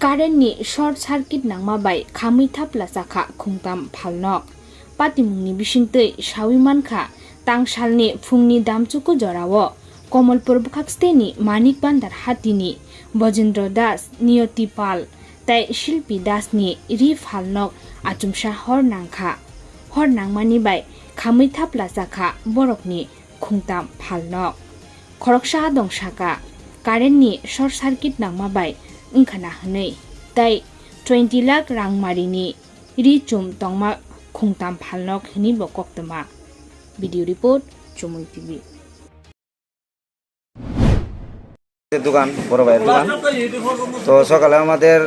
कारेन्टनि shirt circuit नांमाबाय खामै थाप्ला चाखा खुंथाम फालनक पातिमुंनि बिसिंतै साविमानखा तांसालनि फुंनि दामचुकु जरावो कमलपुर बुखाक्सतेनि मानिक बान्दार हातिनि बजेन्द्र दास नियति पाल तै शिल्पी दासनि रि फालनक आचुमसा हर नांमानि बाय खामै थाप्ला चाखा बरकनि खुंथाम फालनक खरकसा दं साका कारेन्टनि शर्ट सार्किट नांमाबाय ओंखाना हनै तै 20 लाख रांमारिनि रिचुम तंमा खुंथाम फालनक हनि बकक्तमा भिडियो रिपोर्ट चुमुई टीवी দোকান বড় ভাইয়ের দোকান তো সকালে আমাদের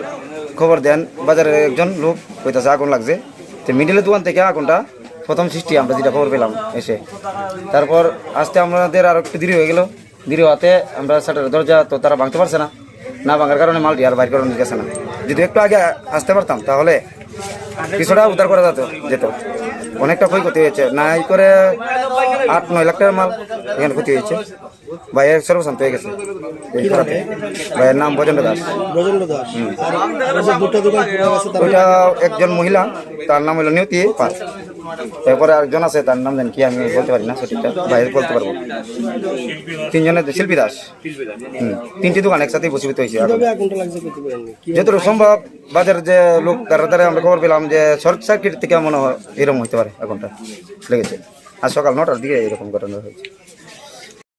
খবর দেন বাজারে একজন লোক কইতাছে আগুন লাগছে তো মিডিলের দোকান থেকে আগুনটা প্রথম সৃষ্টি আমরা যেটা খবর পেলাম এসে তারপর আসতে আমাদের আর একটু দেরি হয়ে গেল দেরি হতে আমরা শাটারের দরজা তো তারা ভাঙতে পারছে না ভাঙার কারণে মালটি আর বাইর করানো গেছে না যদি একটু আগে আসতে পারতাম তাহলে কিছুটা উদ্ধার করা যেত অনেকটা ক্ষয়ক্ষতি হয়েছে নাই করে 8-9 লাখ টাকার মাল এখানে ক্ষতি হয়েছে ভাইয়ের সর্বশান্ত হয়ে গেছে ভাইয়ের নাম বজেন্দ্র দাস ওইটা একজন মহিলা তার নাম হলো নিয়তি পাল এরপরে আরেকজন আছে তার নাম জানি কি আমি বলতে পারি না সঠিকটা ভাইয়ের বলতে পারবো তিনজনের শিল্পী দাস তিনটি দোকান একসাথে বসীভূত হয়েছে যতটুকু সম্ভব বাজার যে লোক দ্বারা আমরা খবর পেলাম যে শর্ট সার্কিট থেকে মনে হয় এরকম হতে পারে আগুনটা লেগেছে আর সকাল 9টার দিকে এরকম ঘটনা হয়েছে।